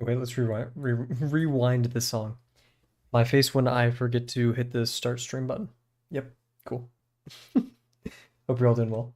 Wait, let's rewind the song. My face when I forget to hit the start stream button. Yep, cool. Hope you're all doing well.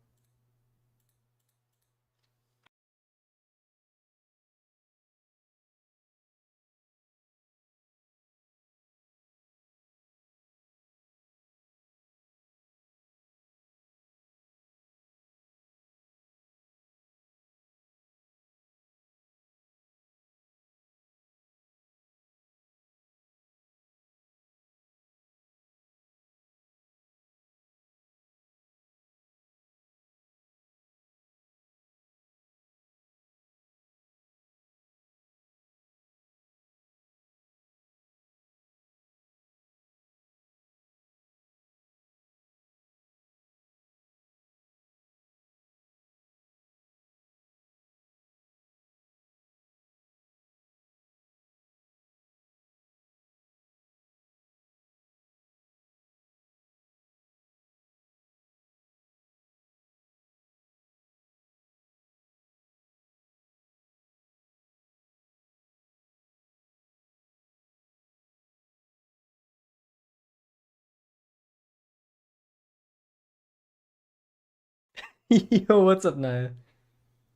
Yo, what's up, Naya?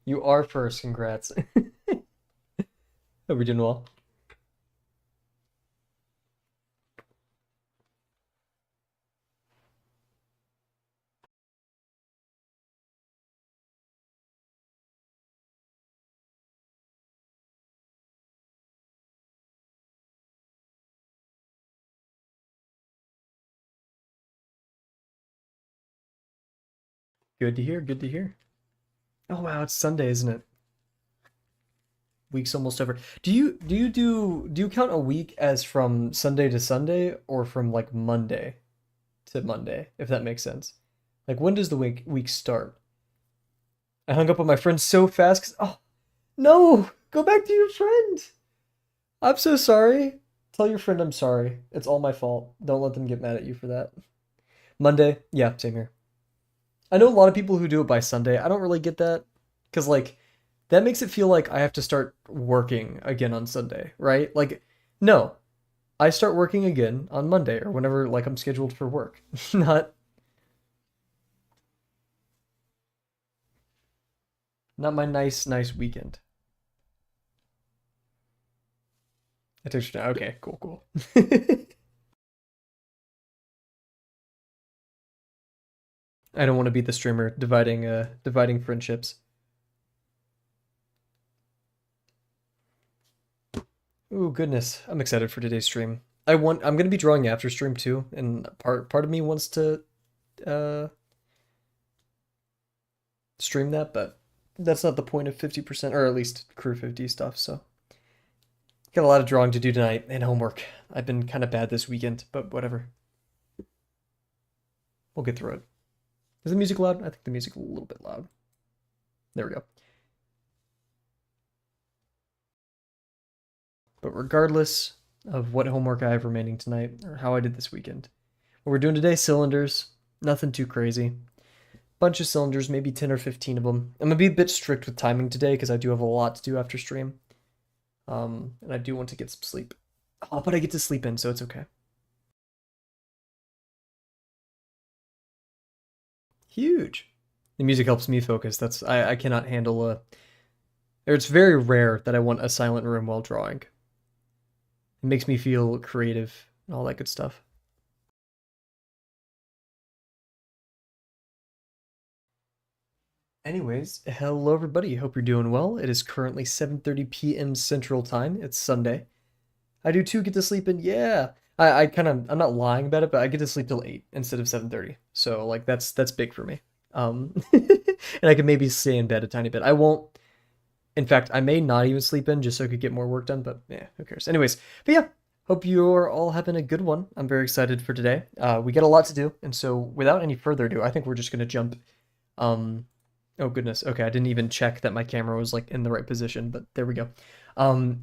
You are first, congrats. Hope you're doing well. Good to hear, good to hear. Oh wow, it's Sunday, isn't it? Week's almost over. Do you count a week as from Sunday to Sunday or from like Monday to Monday, if that makes sense? Like when does the week start? I hung up on my friend so fast 'cause oh no, go back to your friend. I'm so sorry. Tell your friend I'm sorry. It's all my fault. Don't let them get mad at you for that. Monday, yeah, same here. I know a lot of people who do it by Sunday. I don't really get that because like that makes it feel like I have to start working again on Sunday, right? Like no, I start working again on Monday or whenever like I'm scheduled for work. Not not my nice weekend. I took you okay, cool. I don't want to be the streamer dividing friendships. Ooh, goodness. I'm excited for today's stream. I'm gonna be drawing after stream too, and part of me wants to uh stream that, but that's not the point of 50% or at least crew 50 stuff, so got a lot of drawing to do tonight and homework. I've been kind of bad this weekend, but whatever. We'll get through it. Is the music loud? I think the music a little bit loud. There we go. But regardless of what homework I have remaining tonight or how I did this weekend, what we're doing today, cylinders, nothing too crazy. Bunch of cylinders, maybe 10 or 15 of them. I'm gonna be a bit strict with timing today because I do have a lot to do after stream. And I do want to get some sleep. Oh, but I get to sleep in, so it's okay. Huge. The music helps me focus. I cannot handle a. Or it's very rare that I want a silent room while drawing. It makes me feel creative and all that good stuff. Anyways, hello everybody. Hope you're doing well. It is currently 7:30 p.m. Central Time. It's Sunday. I do too get to sleep in. Yeah. I kind of I'm not lying about it, but I get to sleep till 8 instead of 7:30. So like that's big for me. And I can maybe stay in bed a tiny bit. I won't. In fact, I may not even sleep in just so I could get more work done, but yeah, who cares? Anyways, but yeah, hope you're all having a good one. I'm very excited for today. We got a lot to do, and so without any further ado, I think we're just gonna jump. Um, oh goodness, okay, I didn't even check that my camera was like in the right position, but there we go. Um,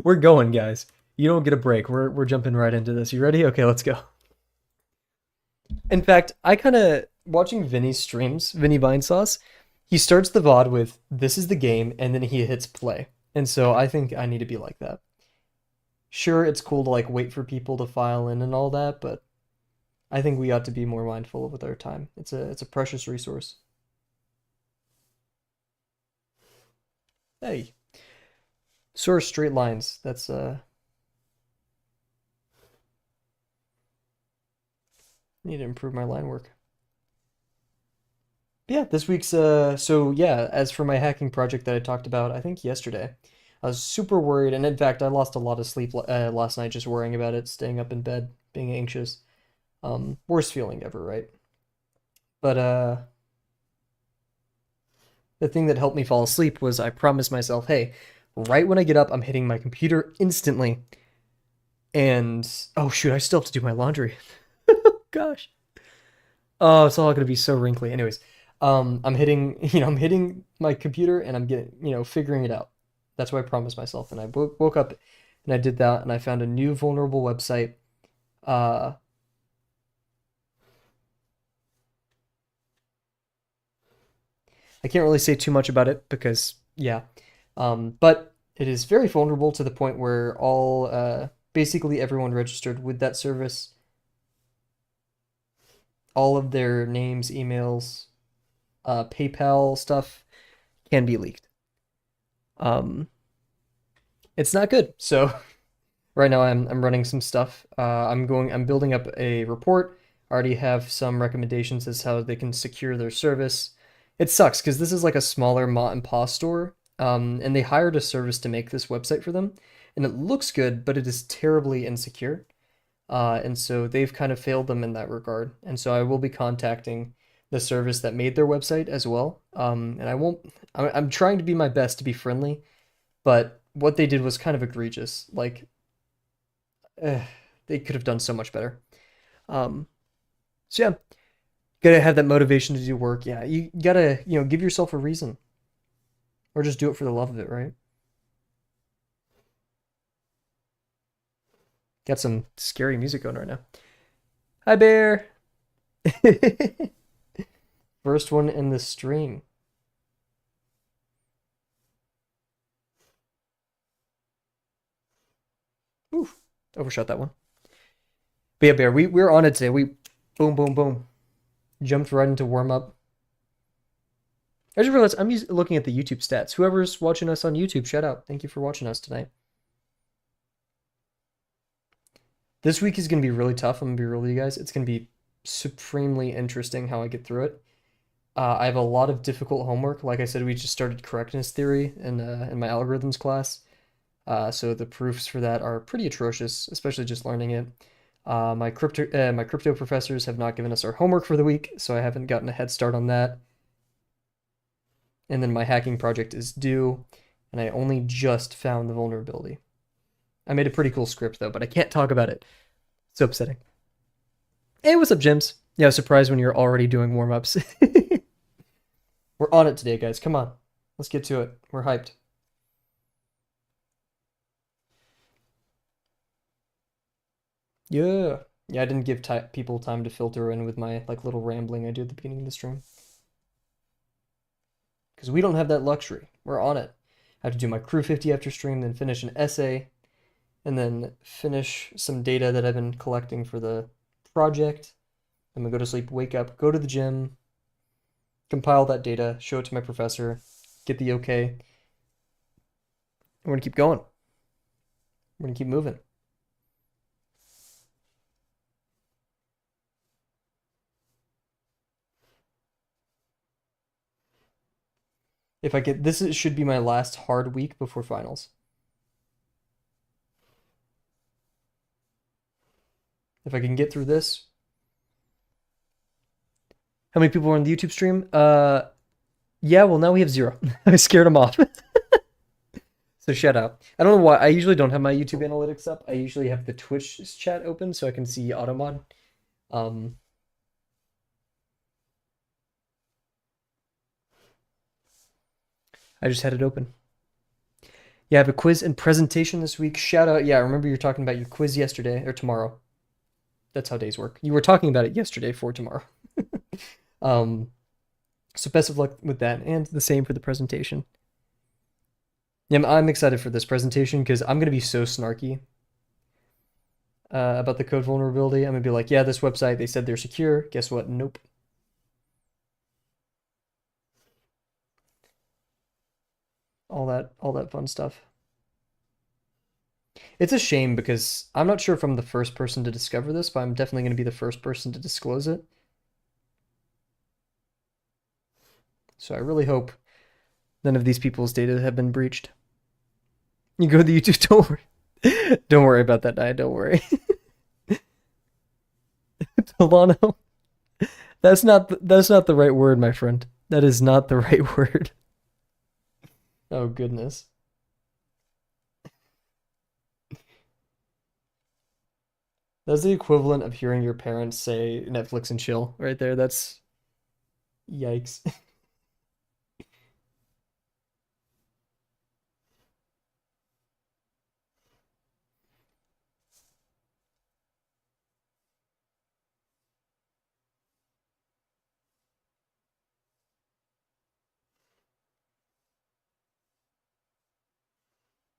we're going, guys. You don't get a break. We're jumping right into this. You ready? Okay, let's go. In fact, I kind of watching Vinny's streams, Vinny Vinesauce. He starts the VOD with "This is the game," and then he hits play, And so I think I need to be like that. Sure, it's cool to like wait for people to file in and all that, but I think we ought to be more mindful with our time. It's a precious resource. Hey, sort of straight lines. That's need to improve my line work. Yeah, this week's so yeah, as for my hacking project that I talked about, I think yesterday, I was super worried, and in fact, I lost a lot of sleep last night just worrying about it, staying up in bed, being anxious. Worst feeling ever, right? But the thing that helped me fall asleep was I promised myself, hey, right when I get up, I'm hitting my computer instantly. And oh shoot, I still have to do my laundry. Gosh. Oh, it's all gonna be so wrinkly. Anyways, I'm hitting, I'm hitting my computer and I'm getting, figuring it out. That's what I promised myself. And I woke up and I did that and I found a new vulnerable website. Uh, I can't really say too much about it because, yeah. But it is very vulnerable to the point where basically everyone registered with that service, all of their names, emails, PayPal stuff can be leaked. Um, it's not good. So right now I'm running some stuff. I'm building up a report. I already have some recommendations as how they can secure their service. It sucks because this is like a smaller mom and pop store, and they hired a service to make this website for them, and it looks good, but it is terribly insecure. And so they've kind of failed them in that regard. And so I will be contacting the service that made their website as well. And I won't. I'm trying to be my best to be friendly, but what they did was kind of egregious. Like eh, they could have done so much better. Um, so yeah, gotta have that motivation to do work. Yeah, you gotta give yourself a reason, or just do it for the love of it, right? Got some scary music going right now. Hi, Bear. First one in the stream. Oof, overshot that one. But yeah, Bear, we're on it today. We boom, boom, boom, jumped right into warm up. I just realized I'm looking at the YouTube stats. Whoever's watching us on YouTube, shout out. Thank you for watching us tonight. This week is going to be really tough. I'm going to be real with you guys. It's going to be supremely interesting how I get through it. I have a lot of difficult homework. Like I said, we just started correctness theory in my algorithms class. So the proofs for that are pretty atrocious, especially just learning it. My crypto professors have not given us our homework for the week, so I haven't gotten a head start on that. And then my hacking project is due, and I only just found the vulnerability. I made a pretty cool script though, but I can't talk about it. So upsetting. Hey, what's up, Jims? Yeah, surprised when you're already doing warm-ups. We're on it today, guys. Come on. Let's get to it. We're hyped. Yeah. Yeah, I didn't give people time to filter in with my like little rambling I do at the beginning of the stream. Because we don't have that luxury. We're on it. I have to do my crew 50 after stream, then finish an essay, and then finish some data that I've been collecting for the project. I'm gonna go to sleep, wake up, go to the gym, compile that data, show it to my professor, get the okay. We're gonna keep going. We're gonna keep moving. If I get this, it should be my last hard week before finals. If I can get through this. How many people were on the YouTube stream? Yeah, well now we have 0. I scared them off. So shout out. I don't know why. I usually don't have my YouTube analytics up. I usually have the Twitch chat open so I can see Automod. Um, I just had it open. Yeah, I have a quiz and presentation this week. Shout out. Yeah, I remember you were talking about your quiz yesterday or tomorrow. That's how days work. You were talking about it yesterday for tomorrow. um, so best of luck with that, and the same for the presentation. Yeah, I'm excited for this presentation because I'm gonna be so snarky about the code vulnerability. I'm gonna be like, yeah, this website, they said they're secure. Guess what? Nope. All that fun stuff. It's a shame because I'm not sure if I'm the first person to discover this, but I'm definitely gonna be the first person to disclose it. So I really hope none of these people's data have been breached. You go to the YouTube. Don't worry. Don't worry about that, Nia. Don't worry. Delano. That's not the right word, my friend. That is not the right word. Oh goodness. That's the equivalent of hearing your parents say Netflix and chill right there. That's yikes.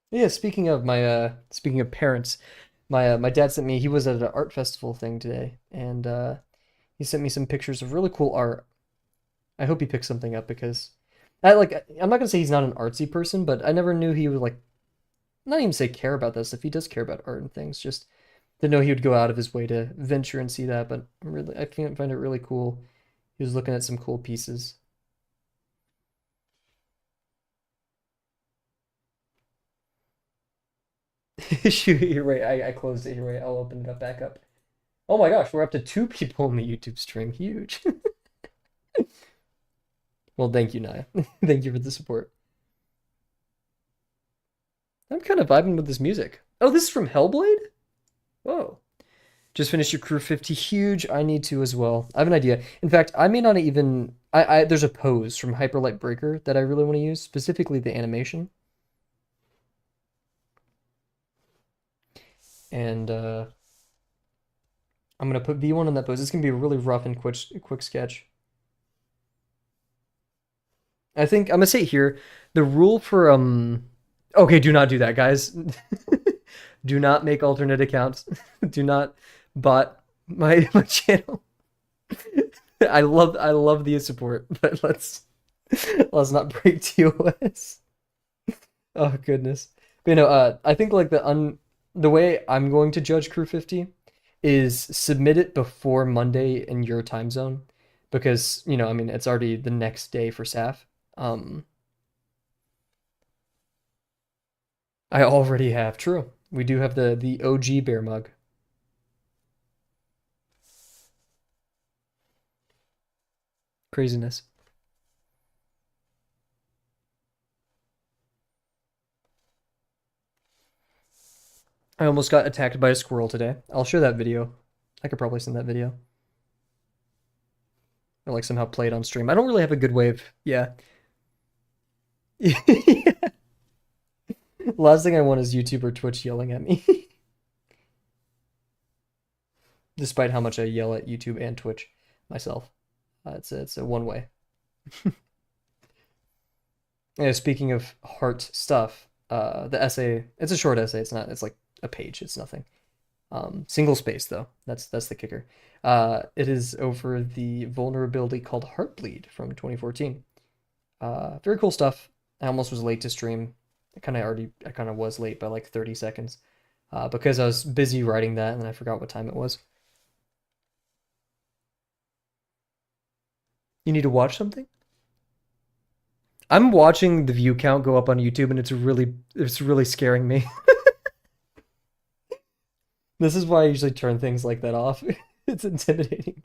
Yeah, speaking of parents, my dad sent me he was at an art festival thing today and he sent me some pictures of really cool art. I hope he picks something up because I'm not gonna say he's not an artsy person, but I never knew he would like not even say care about this if he does care about art and things, just to know he would go out of his way to venture and see that, but I find it really cool. He was looking at some cool pieces. Shoot, you're right. I closed it. You're right. I'll open it up back up. Oh my gosh, we're up to two people in the YouTube stream. Huge. Well, thank you, Naya. Thank you for the support. I'm kind of vibing with this music. Oh, this is from Hellblade? Whoa. Just finished your crew 50. Huge. I need to as well. I have an idea. In fact, I may not even. There's a pose from Hyperlight Breaker that I really want to use, specifically the animation. And I'm gonna put V1 on that pose. It's gonna be a really rough and quick sketch. I think I'm gonna say here, the rule for okay, do not do that, guys. Do not make alternate accounts. Do not bot my channel. I love the support, but let's not break TOS. Oh goodness. But I think like the way I'm going to judge Crew 50 is submit it before Monday in your time zone because, I mean, it's already the next day for SAF. Um, I already have. True. We do have the OG bear mug. Craziness. I almost got attacked by a squirrel today. I'll share that video. I could probably send that video. Or like somehow play it on stream. I don't really have a good way of, yeah. Last thing I want is YouTube or Twitch yelling at me. Despite how much I yell at YouTube and Twitch myself. It's a one way. Yeah, speaking of heart stuff, the essay, it's a short essay. It's like a page. It's nothing. Single space though. That's the kicker. It is over the vulnerability called Heartbleed from 2014. Very cool stuff. I almost was late to stream. I kind of was late by like 30 seconds. Because I was busy writing that and I forgot what time it was. You need to watch something? I'm watching the view count go up on YouTube and it's really scaring me. This is why I usually turn things like that off. It's intimidating.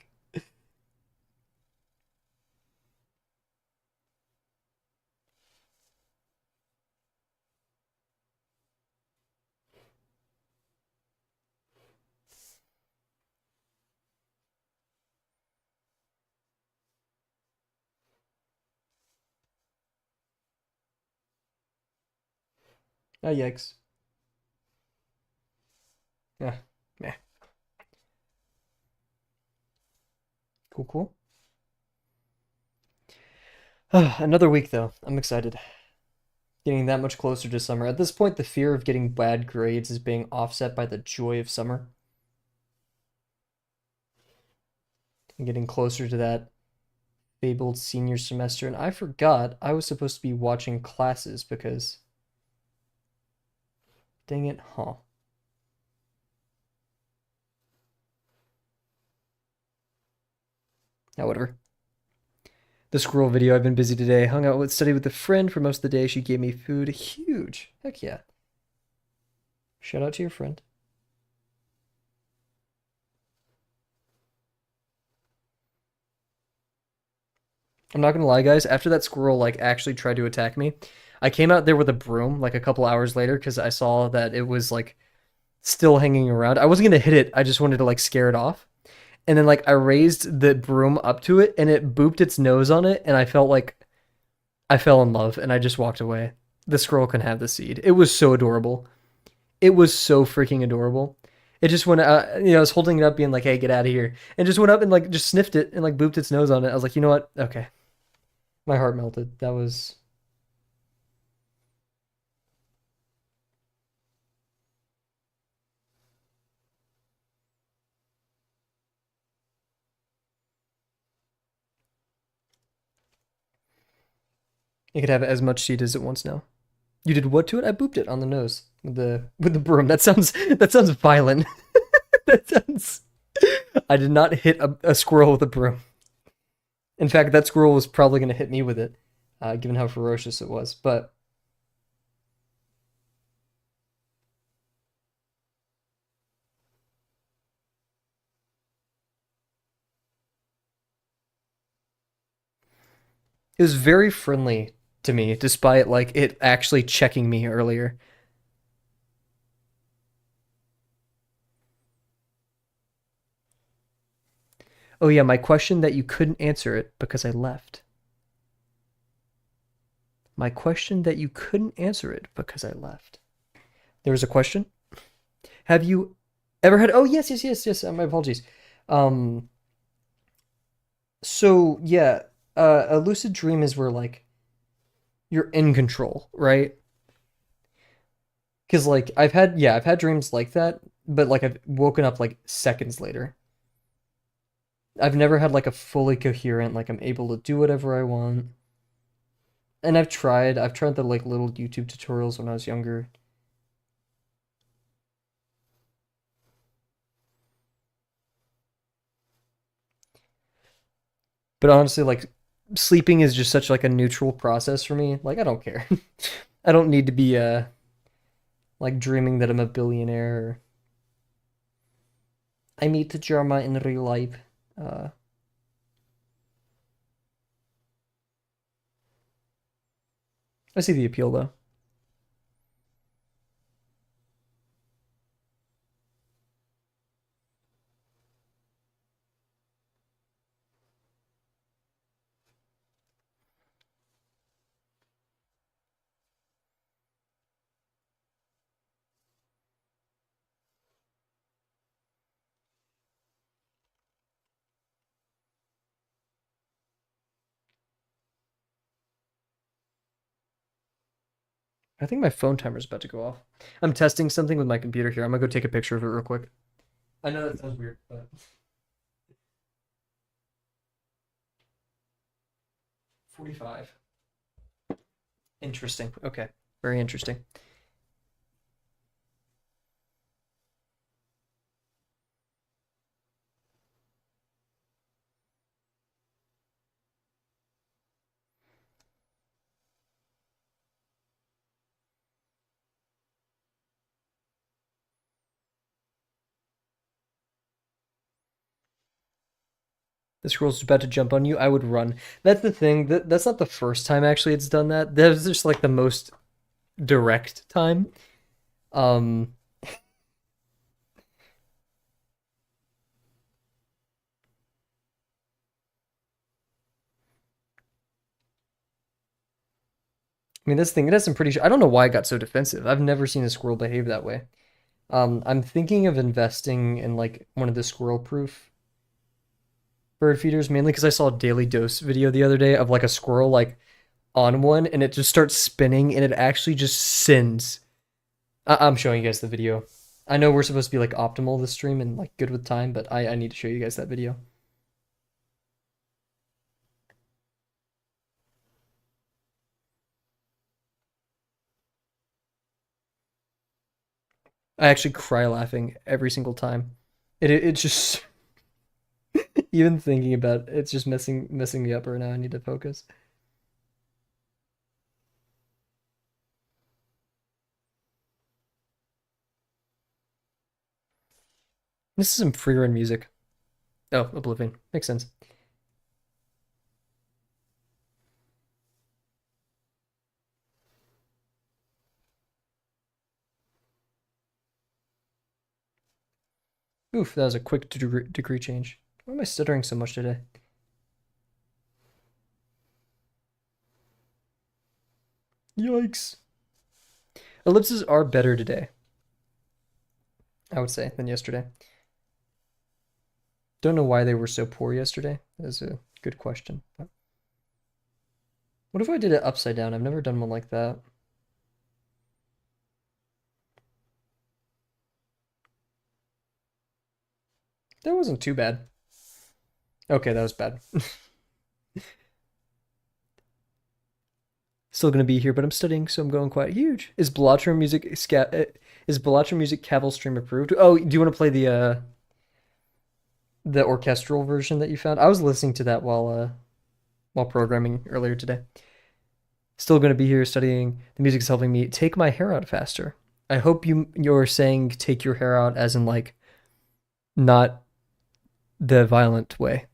Ah, yikes. Yeah. Meh. Cool, cool. Another week though. I'm excited. Getting that much closer to summer. At this point, the fear of getting bad grades is being offset by the joy of summer. And getting closer to that fabled senior semester. And I forgot I was supposed to be watching classes because, dang it, huh? Now, whatever. The squirrel video, I've been busy today. Hung out with, studied with a friend for most of the day. She gave me food. Huge. Heck yeah. Shout out to your friend. I'm not gonna lie, guys. After that squirrel like actually tried to attack me, I came out there with a broom like a couple hours later because I saw that it was like still hanging around. I wasn't gonna hit it. I just wanted to like scare it off. And then like I raised the broom up to it and it booped its nose on it and I felt like I fell in love and I just walked away. The squirrel can have the seed. It was so adorable. It was so freaking adorable. It just went, I was holding it up, being like, "Hey, get out of here!" And just went up and like just sniffed it and like booped its nose on it. I was like, you know what? Okay, my heart melted. That was. It could have as much seed as it wants now. You did what to it? I booped it on the nose with the broom. That sounds violent. That sounds. I did not hit a squirrel with a broom. In fact, that squirrel was probably going to hit me with it, given how ferocious it was. But it was very friendly to me, despite like it actually checking me earlier. Oh yeah, my question that you couldn't answer it because I left. My question that you couldn't answer it because I left. There was a question. Have you ever had? Oh yes, yes, yes, yes. My apologies. Um. So yeah, a lucid dream is where like you're in control, right? Because like I've had dreams like that, but like I've woken up like seconds later. I've never had like a fully coherent like I'm able to do whatever I want. And I've tried the like little YouTube tutorials when I was younger. But honestly, like sleeping is just such like a neutral process for me. Like I don't care. I don't need to be like dreaming that I'm a billionaire or I meet the drama in real life. Uh I see the appeal though. I think my phone timer's about to go off. I'm testing something with my computer here. I'm gonna go take a picture of it real quick. I know that sounds weird, but 45. Interesting. Okay. Very interesting. This girl's about to jump on you. I would run. That's the thing. That's not the first time actually it's done that. That was just like the most direct time. Um, I mean, this thing, it has some pretty. I don't know why it got so defensive. I've never seen a squirrel behave that way. I'm thinking of investing in like one of the squirrel-proof bird feeders, mainly because I saw a Daily Dose video the other day of like a squirrel like on one and it just starts spinning and it actually just sends. I'm showing you guys the video. I know we're supposed to be like optimal this stream and like good with time, but I need to show you guys that video. I actually cry laughing every single time. It's just even thinking about it's just messing me up right now. I need to focus. This is some free run music. Oh, Oblivion. Makes sense. Oof, that was a quick degree change. Why am I stuttering so much today? Yikes. Ellipses are better today, I would say, than yesterday. Don't know why they were so poor yesterday. That's a good question. What if I did it upside down? I've never done one like that. That wasn't too bad. Okay, that was bad. Still gonna be here, but I'm studying, so I'm going quite huge. Is Bellatro music Kavel stream approved? Oh, do you want to play the orchestral version that you found? I was listening to that while programming earlier today. Still gonna be here studying. The music's helping me take my hair out faster. I hope you're saying take your hair out as in like not the violent way.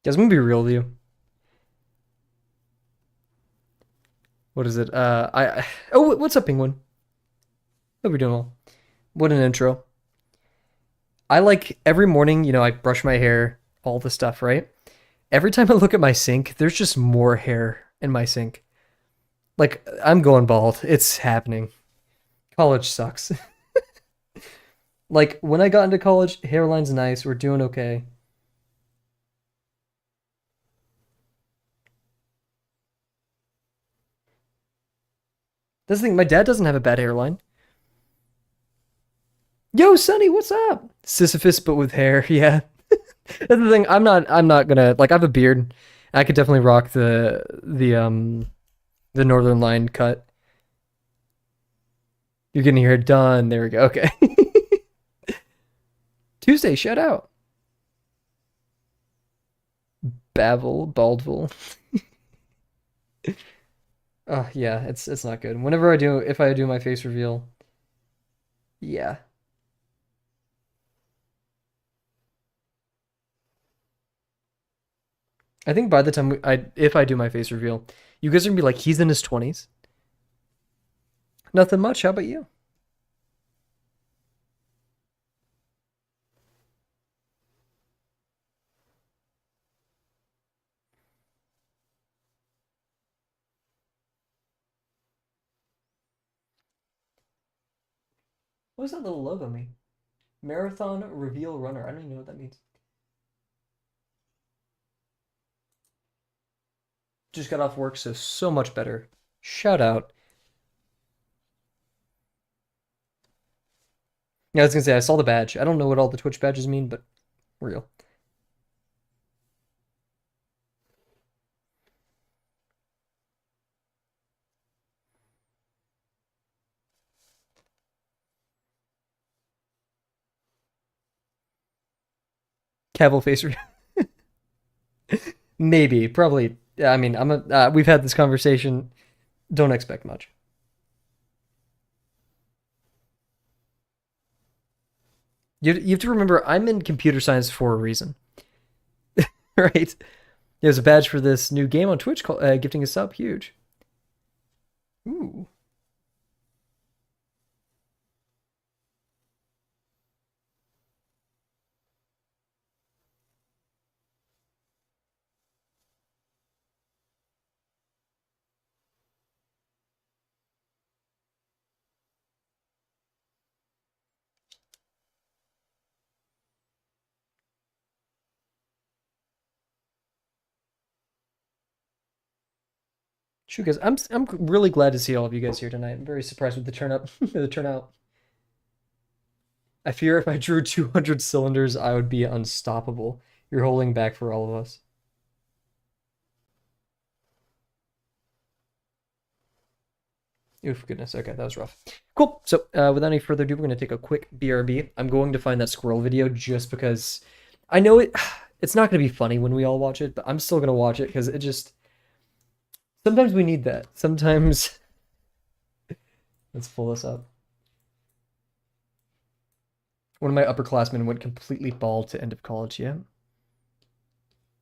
Guys, I'm gonna be real with you. What is it? Oh, what's up, Penguin? Hope you're doing well. What an intro. I like every morning, I brush my hair, all the stuff, right? Every time I look at my sink, there's just more hair in my sink. Like, I'm going bald. It's happening. College sucks. Like, when I got into college, hairline's nice. We're doing okay. That's the thing. My dad doesn't have a bad hairline. Yo, Sonny, what's up? Sisyphus, but with hair. Yeah. That's the thing. I'm not gonna like. I have a beard. I could definitely rock the Northern Line cut. You're getting your hair done. There we go. Okay. Tuesday, shout out. Baldville. Oh yeah, it's not good. If I do my face reveal, yeah. I think by the time if I do my face reveal, you guys are gonna be like, he's in his 20s. Nothing much. How about you? What does that little logo mean? Marathon reveal runner. I don't even know what that means. Just got off work, so much better. Shout out. Yeah, I was gonna say I saw the badge. I don't know what all the Twitch badges mean, but real. Cavill face reveal. Maybe, probably. Yeah, I mean, we've had this conversation. Don't expect much. You have to remember, I'm in computer science for a reason, right? There's a badge for this new game on Twitch called Gifting a Sub. Huge. Ooh. Shoot, guys, I'm really glad to see all of you guys here tonight. I'm very surprised with the the turnout. I fear if I drew 200 cylinders, I would be unstoppable. You're holding back for all of us. Oof, goodness. Okay, that was rough. Cool. So, without any further ado, we're going to take a quick BRB. I'm going to find that squirrel video just because I know it's not going to be funny when we all watch it, but I'm still going to watch it because it just sometimes we need that. Sometimes let's pull this up. One of my upperclassmen went completely bald to end of college, yeah.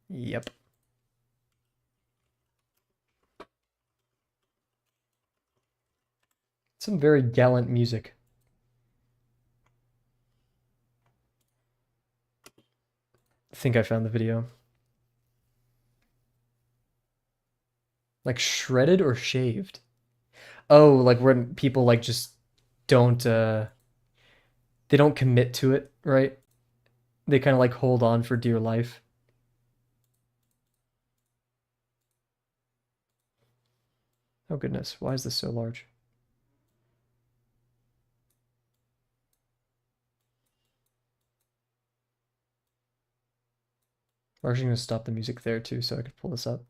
Yep. Some very gallant music. I think I found the video. Like shredded or shaved? Oh, like when people like just don't they don't commit to it, right? They kind of like hold on for dear life. Oh goodness, why is this so large? We're actually gonna stop the music there too so I could pull this up.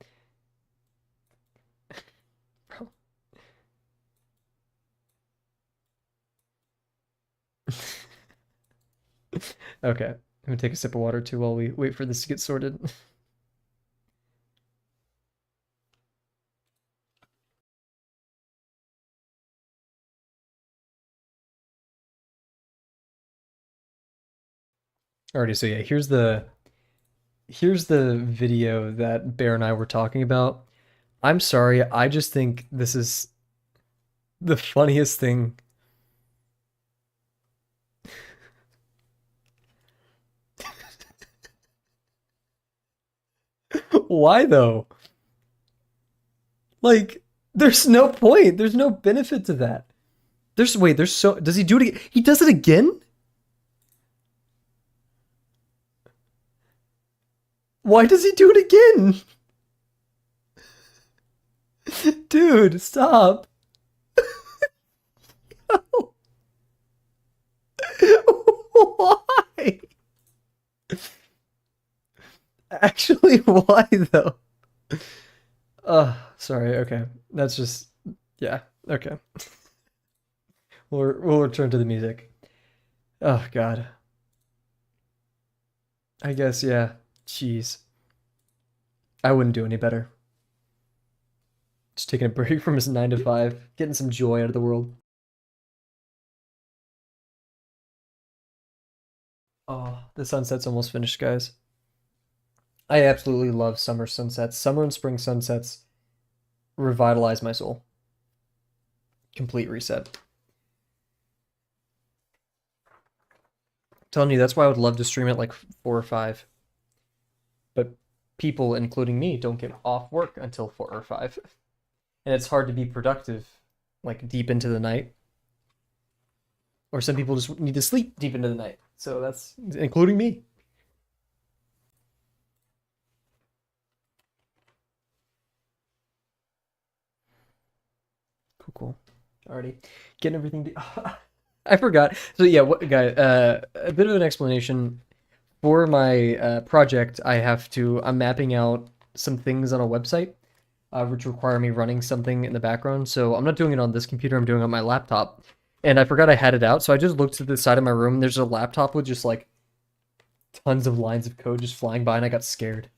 Okay, I'm gonna take a sip of water too while we wait for this to get sorted. Alrighty, so yeah, here's the video that Bear and I were talking about. I'm sorry, I just think this is the funniest thing. Why though? Like, there's no point. There's no benefit to that. There's so does he do it again? He does it again? Why does he do it again? Dude, stop. Why? Actually, why though? Sorry, okay. That's just yeah, okay. We'll return to the music. Oh god. I guess yeah. Jeez. I wouldn't do any better. Just taking a break from his 9 to 5, getting some joy out of the world. Oh, the sunset's almost finished, guys. I absolutely love summer sunsets. Summer and spring sunsets revitalize my soul. Complete reset. I'm telling you, that's why I would love to stream at like 4 or 5. But people, including me, don't get off work until 4 or 5. And it's hard to be productive like deep into the night. Or some people just need to sleep deep into the night. So that's including me. Cool, cool. Already getting everything to I forgot. So yeah, what guy? A bit of an explanation for my project. I'm mapping out some things on a website, which require me running something in the background. So I'm not doing it on this computer. I'm doing it on my laptop, and I forgot I had it out. So I just looked to the side of my room. There's a laptop with just like tons of lines of code just flying by, and I got scared.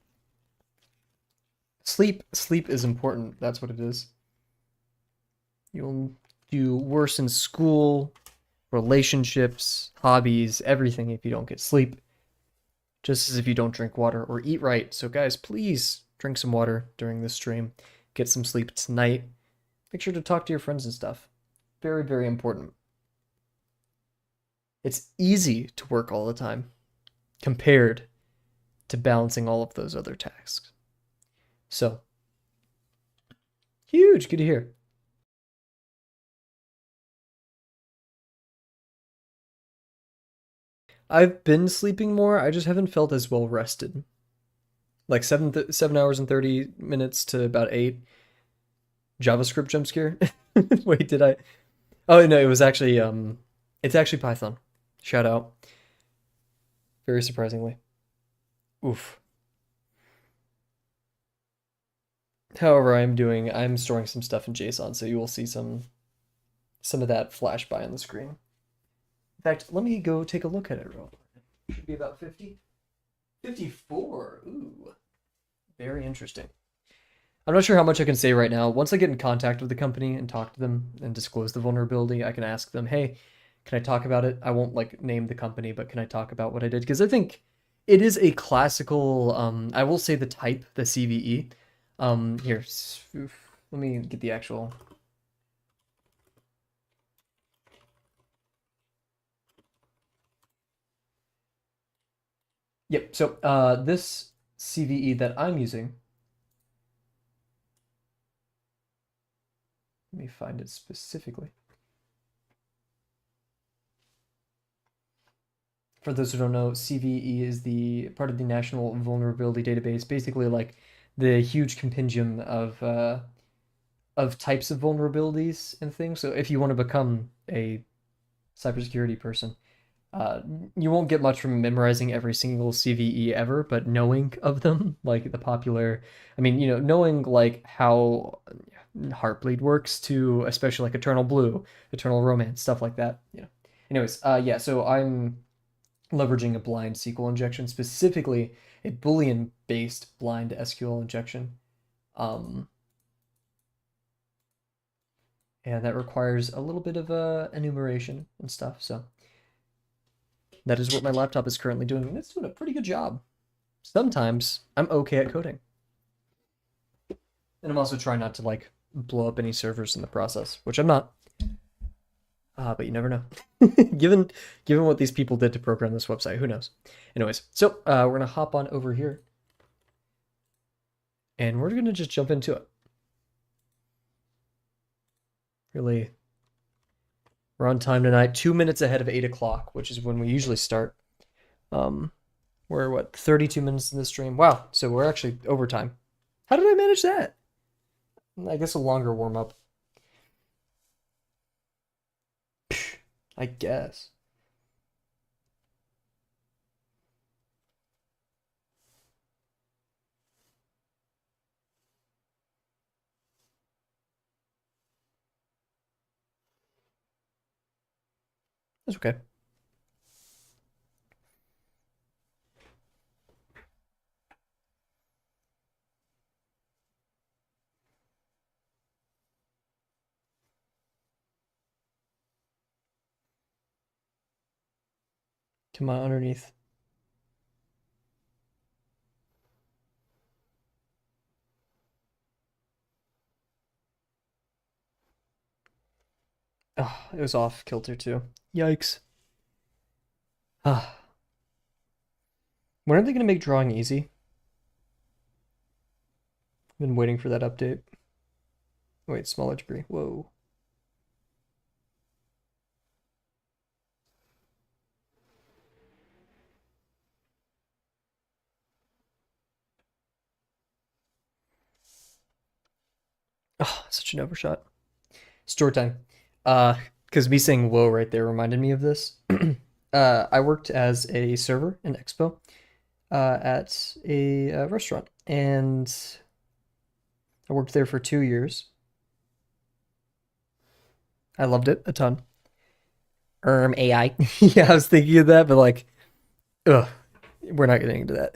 Sleep is important. That's what it is. You'll do worse in school, relationships, hobbies, everything if you don't get sleep. Just as if you don't drink water or eat right. So guys, please drink some water during this stream. Get some sleep tonight. Make sure to talk to your friends and stuff. Very, very important. It's easy to work all the time compared to balancing all of those other tasks. So, huge, good to hear. I've been sleeping more. I just haven't felt as well rested. Like 7 hours and 30 minutes to about 8. JavaScript jump scare. Wait, did I? Oh no, it was actually it's actually Python. Shout out. Very surprisingly. Oof. However, I'm storing some stuff in JSON, so you will see some of that flash by on the screen. In fact, let me go take a look at it real quick. Should be about 50. 54. Ooh. Very interesting. I'm not sure how much I can say right now. Once I get in contact with the company and talk to them and disclose the vulnerability, I can ask them, "Hey, can I talk about it?" I won't like name the company, but can I talk about what I did? Because I think it is a classical, I will say the type, the CVE. Here, let me get the actual. Yep. So this CVE that I'm using, let me find it specifically. For those who don't know, CVE is the part of the National Vulnerability Database, basically like the huge compendium of types of vulnerabilities and things. So if you want to become a cybersecurity person, uh, you won't get much from memorizing every single CVE ever, but knowing of them, like the popular, I mean, knowing like how Heartbleed works to especially like Eternal Blue, Eternal Romance, stuff like that. Anyways, yeah, so I'm leveraging a blind SQL injection, specifically a Boolean-based blind SQL injection. Um, and that requires a little bit of enumeration and stuff. So that is what my laptop is currently doing, and it's doing a pretty good job. Sometimes I'm okay at coding. And I'm also trying not to like blow up any servers in the process, which I'm not. But you never know. given what these people did to program this website, who knows? Anyways, so we're gonna hop on over here, and we're gonna just jump into it. Really, we're on time tonight. 2 minutes ahead of 8 o'clock, which is when we usually start. We're what 32 minutes in the stream. Wow, so we're actually overtime. How did I manage that? I guess a longer warm up. I guess. That's okay. Come on, underneath. Oh, it was off kilter too. Yikes. Ah. When are they gonna make drawing easy? I've been waiting for that update. Wait, smaller degree. Whoa. Oh, such an overshot. Story time. Because me saying whoa right there reminded me of this. I worked as a server in Expo at a restaurant, and I worked there for 2 years. I loved it a ton. AI. Yeah, I was thinking of that, but like, ugh, we're not getting into that.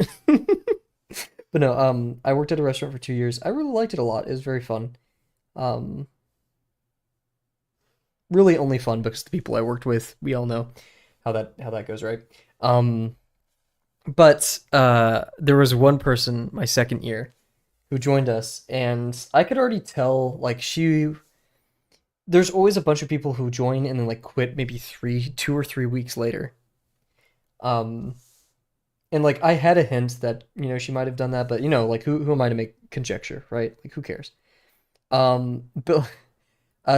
But no, I worked at a restaurant for 2 years. I really liked it a lot. It was very fun. Um, really only fun because the people I worked with, we all know how that goes, right? Um, but there was one person my second year who joined us, and I could already tell like she. There's always a bunch of people who join and then like quit maybe 2 or 3 weeks later. Um, and like I had a hint that she might have done that, but like who am I to make conjecture, right? Like who cares? But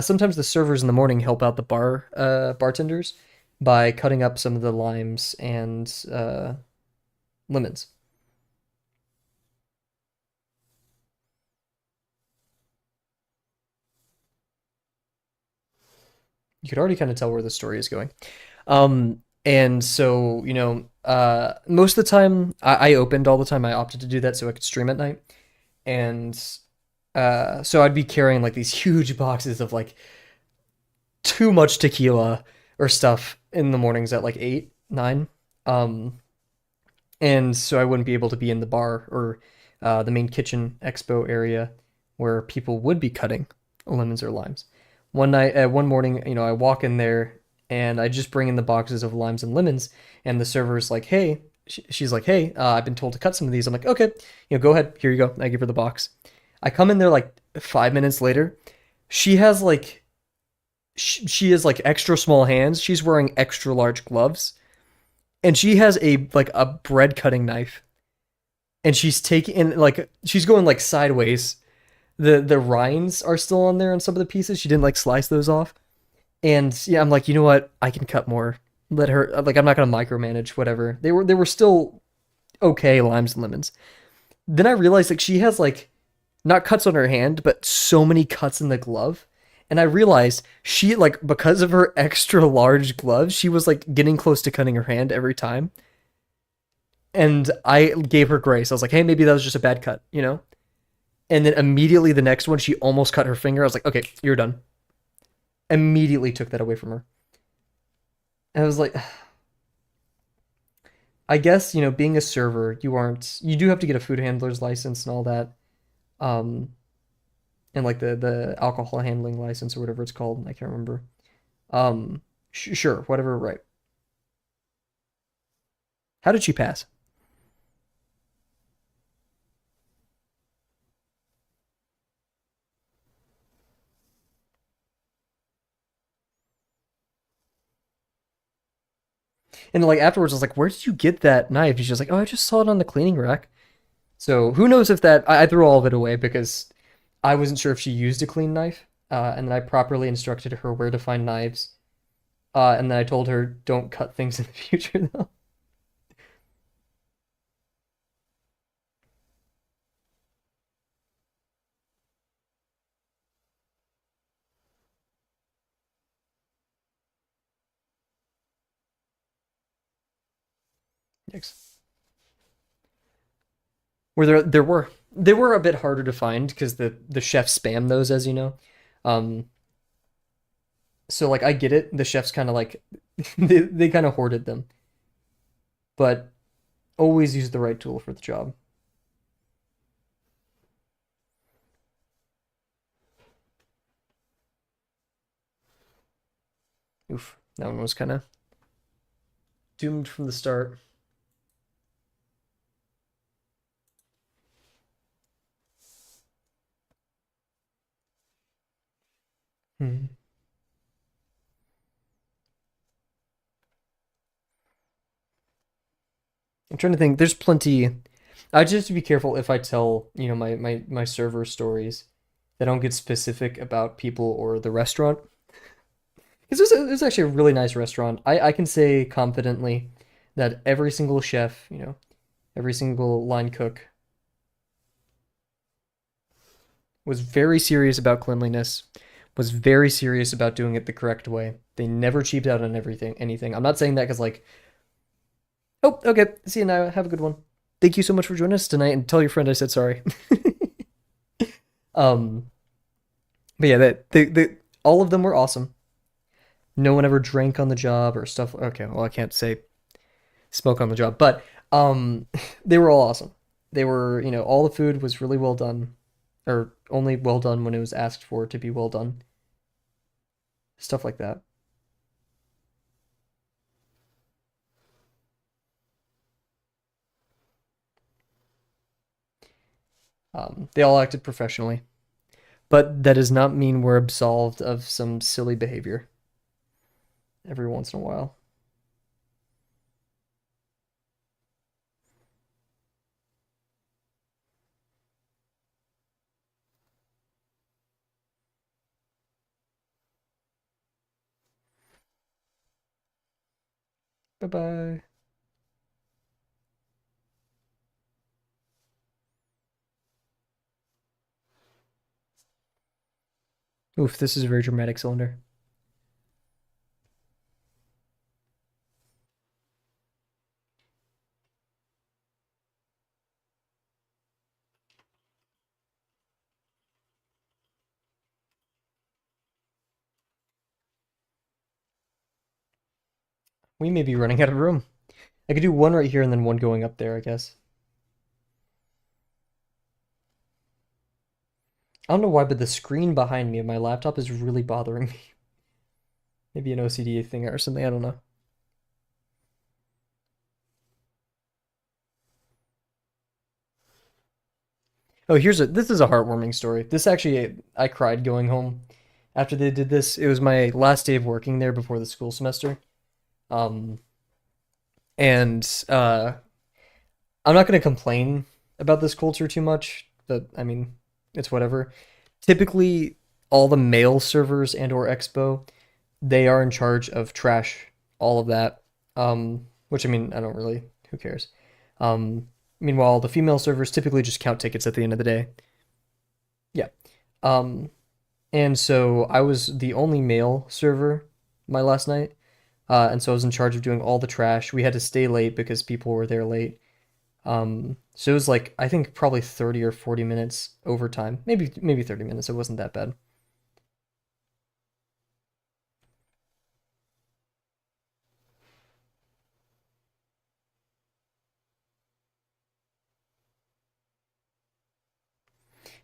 sometimes the servers in the morning help out the bartenders by cutting up some of the limes and lemons. you could already kind of tell where the story is going. And so, most of the time I opened all the time. I opted to do that so I could stream at night. And so I'd be carrying like these huge boxes of like too much tequila or stuff in the mornings at like 8, 9. Um, and so I wouldn't be able to be in the bar or the main kitchen expo area where people would be cutting lemons or limes. One morning, I walk in there and I just bring in the boxes of limes and lemons, and the server's like, "Hey," she's like, "Hey, I've been told to cut some of these." I'm like, "Okay, go ahead. Here you go." I give her the box. I come in there like 5 minutes later. She has like she has like extra small hands. She's wearing extra large gloves, and she has a bread cutting knife, and she's going like sideways. The rinds are still on there on some of the pieces. She didn't like slice those off. And yeah, I'm like, you know what? I can cut more. Let her like I'm not gonna micromanage whatever. They were still okay limes and lemons. Then I realized like she has like not cuts on her hand, but so many cuts in the glove. And I realized she like because of her extra large gloves, she was like getting close to cutting her hand every time. And I gave her grace. I was like, hey, maybe that was just a bad cut, you know? And then immediately the next one, she almost cut her finger. I was like, okay, you're done. Immediately took that away from her. And I was like, I guess, being a server, you do have to get a food handler's license and all that. Um, and like the alcohol handling license or whatever it's called. I can't remember. Sure, whatever, right. How did she pass? And like afterwards, I was like, "Where did you get that knife?" And she was like, "Oh, I just saw it on the cleaning rack." So who knows if that I threw all of it away because I wasn't sure if she used a clean knife. And then I properly instructed her where to find knives. And then I told her don't cut things in the future though. Yikes. Where they were a bit harder to find because the chef spam those as you know. Um, so like I get it. The chefs kind of like they kind of hoarded them, but always use the right tool for the job. Oof, that one was kind of doomed from the start. Hmm. I'm trying to think. There's plenty. I just have to be careful if I tell, my server stories. They don't get specific about people or the restaurant. Because it's actually a really nice restaurant. I can say confidently that every single chef, every single line cook was very serious about cleanliness, was very serious about doing it the correct way. They never cheaped out on anything. I'm not saying that because like, oh, okay, see you now. Have a good one. Thank you so much for joining us tonight, and tell your friend I said sorry. um, but yeah, that the all of them were awesome. No one ever drank on the job or stuff. Okay, well I can't say smoke on the job, but they were all awesome. They were, all the food was really well done, or only well done when it was asked for to be well done. Stuff like that. They all acted professionally, but that does not mean we're absolved of some silly behavior every once in a while. Bye bye. Oof, this is a very dramatic cylinder. We may be running out of room. I could do one right here and then one going up there, I guess. I don't know why, but the screen behind me of my laptop is really bothering me. Maybe an OCD thing or something, I don't know. Oh, this is a heartwarming story. This actually, I cried going home after they did this. It was my last day of working there before the school semester. Um, and I'm not going to complain about this culture too much, but I mean, it's whatever. Typically, all the mail servers and or expo, they are in charge of trash all of that. Which I mean, I don't really, who cares? Meanwhile, the female servers typically just count tickets at the end of the day. Yeah. Um, and so I was the only male server my last night. And so I was in charge of doing all the trash. We had to stay late because people were there late. So it was like I think probably 30 or 40 minutes overtime. Maybe 30 minutes. It wasn't that bad.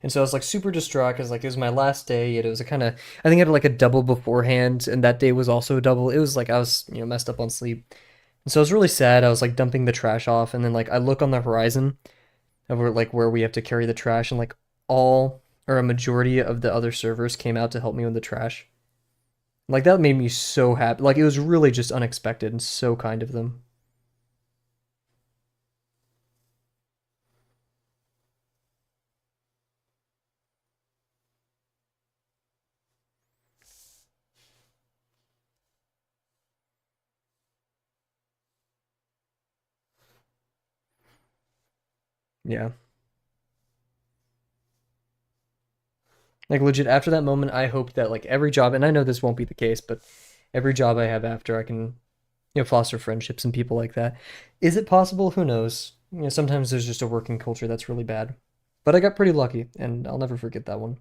And so I was like super distraught because like it was my last day. It was a kind of I think I had like a double beforehand, and that day was also a double. It was like I was messed up on sleep, and so I was really sad. I was like dumping the trash off, and then like I look on the horizon of where we have to carry the trash, and like all or a majority of the other servers came out to help me with the trash. Like that made me so happy. Like it was really just unexpected and so kind of them. Yeah. Like legit after that moment I hope that like every job, and I know this won't be the case, but every job I have after I can foster friendships and people like that. Is it possible? Who knows? Sometimes there's just a working culture that's really bad. But I got pretty lucky, and I'll never forget that one.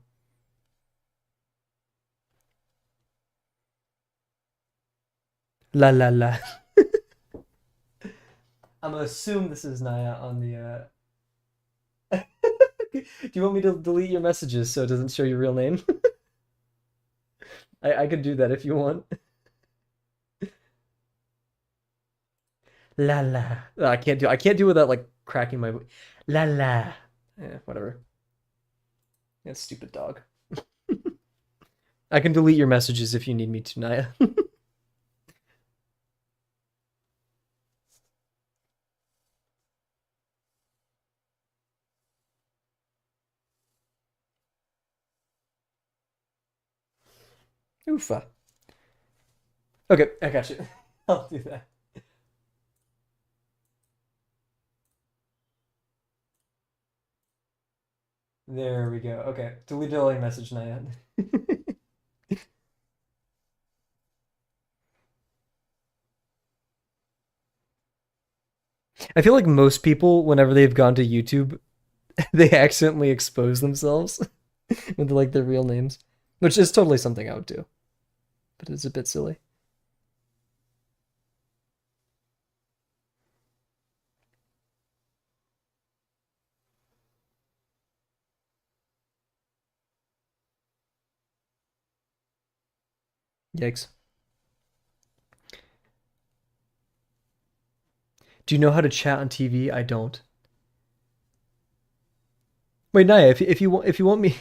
La la la. I'm gonna assume this is Naya on the. Do you want me to delete your messages so it doesn't show your real name? I could do that if you want. La la. I can't do without like cracking my la la. Yeah, whatever. Yeah, stupid dog. I can delete your messages if you need me to, Naya. Oofa. Okay, I got you. I'll do that. There we go. Okay, delete all your message, Naya. I feel like most people, whenever they've gone to YouTube, they accidentally expose themselves with like their real names, which is totally something I would do, but it's a bit silly. Yikes. Do you know how to chat on TV? I don't. Wait, Naya, if you want me,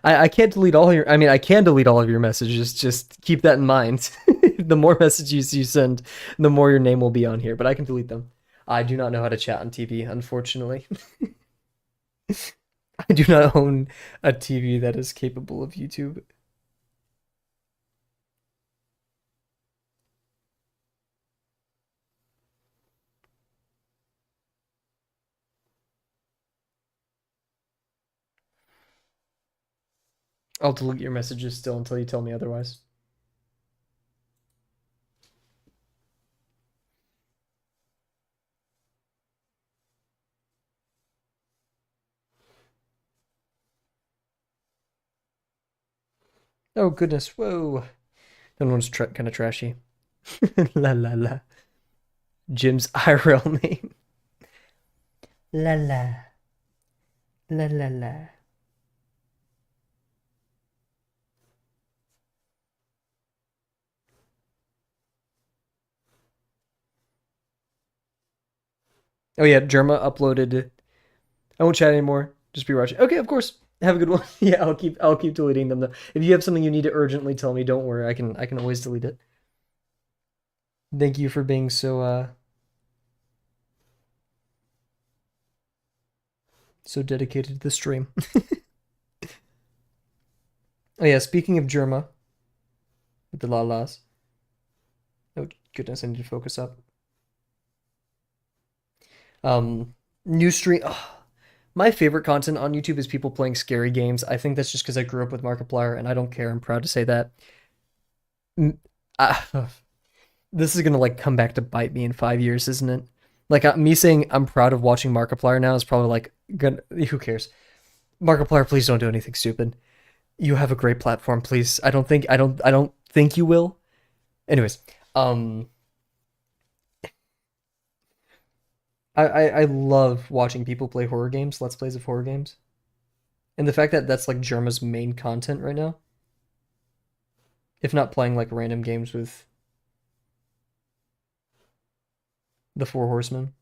I can't delete all your. I mean, I can delete all of your messages. Just keep that in mind. The more messages you send, the more your name will be on here. But I can delete them. I do not know how to chat on TV, unfortunately. I do not own a TV that is capable of YouTube. I'll delete your messages still until you tell me otherwise. Oh goodness, whoa. That one's kind of trashy. La la la. Jim's IRL name. La la. La la la. Oh yeah, Germa uploaded. I won't chat anymore. Just be watching. Okay, of course. Have a good one. Yeah, I'll keep deleting them though. If you have something you need to urgently tell me, don't worry. I can always delete it. Thank you for being so dedicated to the stream. Oh yeah, speaking of Germa with the la-las. Oh goodness, I need to focus up. Um, New stream. Oh, my favorite content on YouTube is people playing scary games. I think that's just because I grew up with Markiplier, and I don't care. I'm proud to say that. Mm, this is gonna like come back to bite me in 5 years, isn't it? Like me saying I'm proud of watching Markiplier now is probably like gonna. Who cares? Markiplier, please don't do anything stupid. You have a great platform, please. I don't think you will. Anyways, um, I love watching people play horror games, let's plays of horror games, and the fact that that's like Germa's main content right now. If not playing like random games with the Four Horsemen.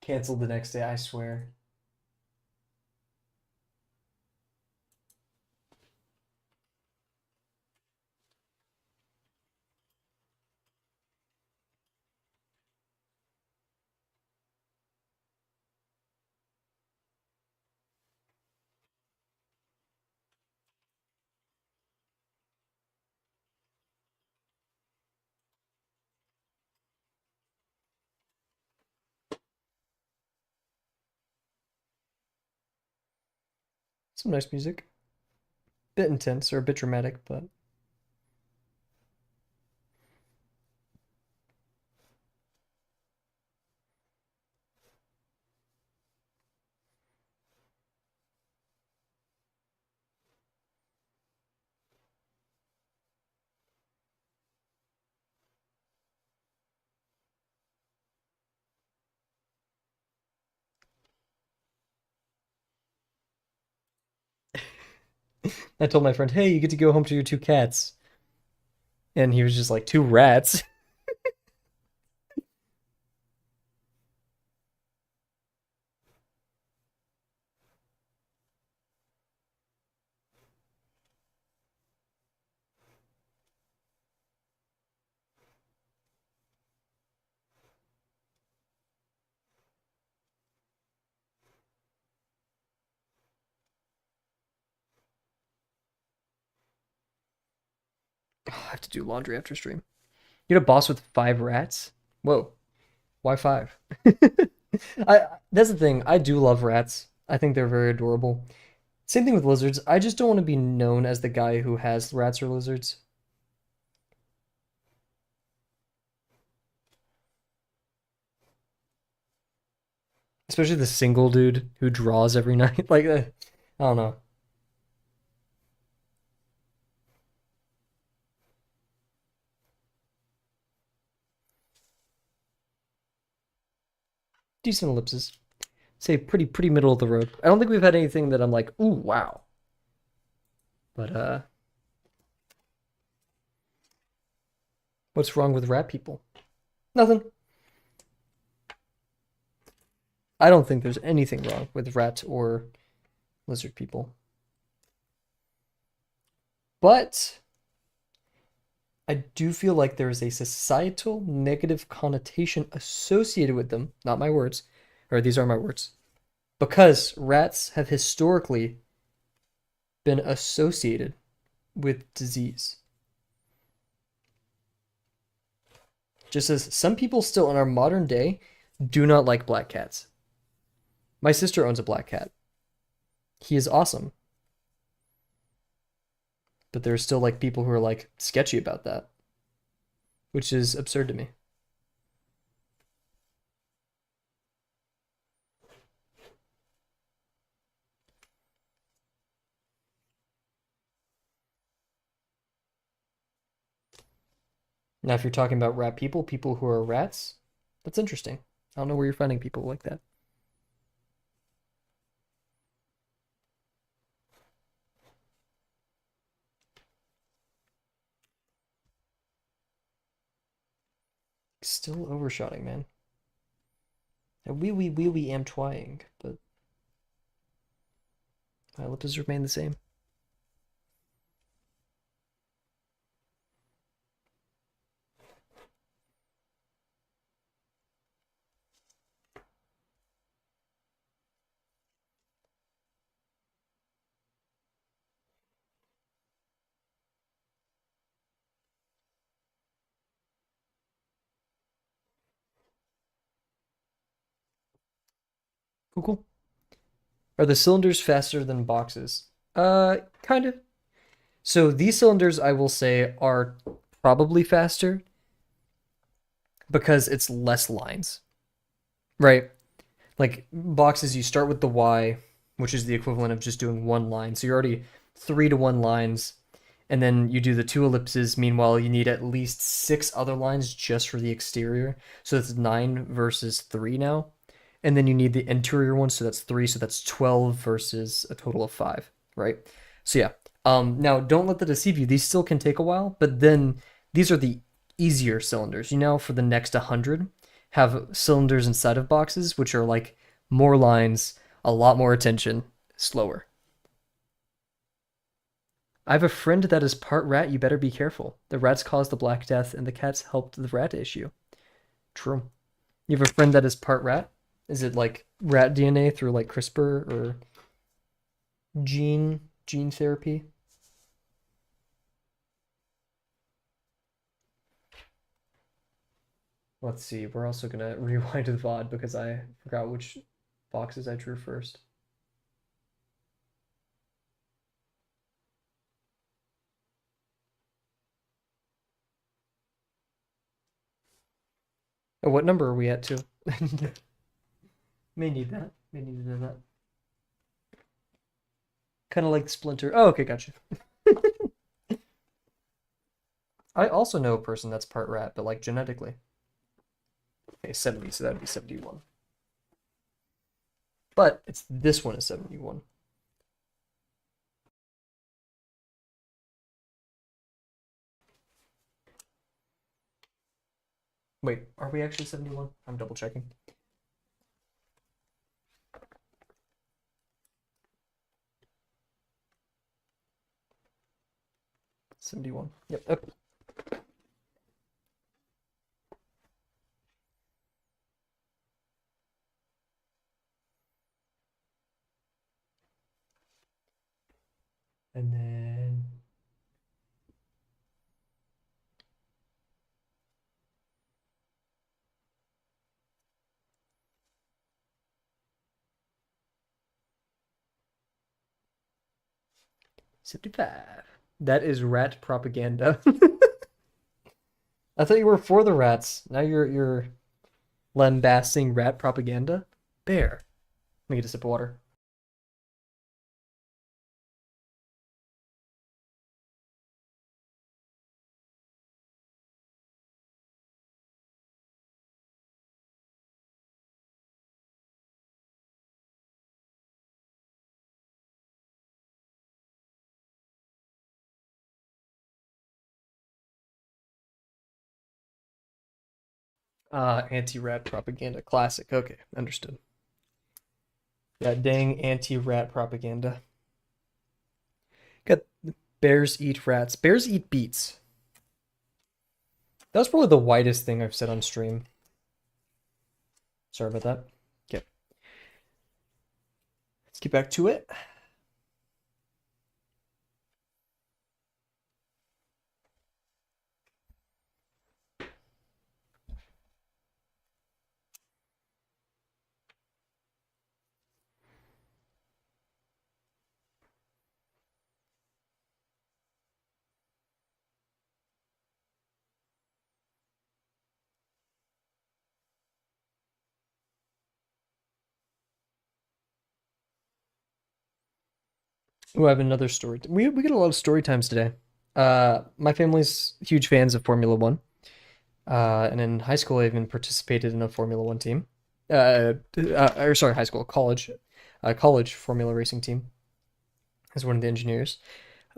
Canceled the next day, I swear. Some nice music. Bit intense or a bit dramatic, but I told my friend, "Hey, you get to go home to your two cats," and he was just like, "Two rats." I have to do laundry after stream. You had a boss with 5 rats? Whoa, why five? I That's the thing. I do love rats. I think they're very adorable. Same thing with lizards. I just don't want to be known as the guy who has rats or lizards. Especially the single dude who draws every night. Like, I don't know. Decent ellipses. Say pretty middle of the road. I don't think we've had anything that I'm like, ooh, wow. But what's wrong with rat people? Nothing. I don't think there's anything wrong with rat or lizard people. But I do feel like there is a societal negative connotation associated with them. Not my words, or these are my words. Because rats have historically been associated with disease. Just as some people still in our modern day do not like black cats. My sister owns a black cat. He is awesome. But there's still like people who are like sketchy about that. which is absurd to me. Now, if you're talking about rat people, people who are rats, that's interesting. I don't know where you're finding people like that. Still overshotting, man. Wee am twying, but my lips remain the same. Cool, cool. Are the cylinders faster than boxes? Kind of. So these cylinders, I will say, are probably faster because it's less lines, right? Like boxes, you start with the Y, which is the equivalent of just doing one line. So you're already 3-to-1 lines, and then you do the 2 ellipses. Meanwhile, you need at least 6 other lines just for the exterior. So it's 9 versus 3 now. And then you need the interior one, so that's 3, so that's 12 versus a total of 5, right? So yeah. Now don't let that deceive you. These still can take a while, but then these are the easier cylinders. You know, for the next 100, have cylinders inside of boxes, which are like more lines, a lot more attention, slower. I have a friend that is part rat. You better be careful. The rats caused the Black Death, and the cats helped the rat issue. True. You have a friend that is part rat? Is it like rat DNA through like CRISPR or gene therapy? Let's see. We're also gonna rewind to the VOD because I forgot which boxes I drew first. Oh, what number are we at too? May need that. May need to know that. Kind of like Splinter. Oh, okay, gotcha. I also know a person that's part rat, but like genetically. Okay, 70, so that'd be 71. But it's this one is 71. Wait, are we actually 71? I'm double checking. 71. Yep. Okay. And then 75. That is rat propaganda. I thought you were for the rats. Now you're lambasting rat propaganda. Bear. Let me get a sip of water. Anti-rat propaganda. Classic. Okay, understood. Yeah, dang anti-rat propaganda. Got bears eat rats. Bears eat beets. That was probably the widest thing I've said on stream. Sorry about that. Okay, let's get back to it. Oh, I have another story. We get a lot of story times today. My family's huge fans of Formula One. And in high school, I even participated in a Formula One team. Or sorry, high school, college Formula racing team as one of the engineers.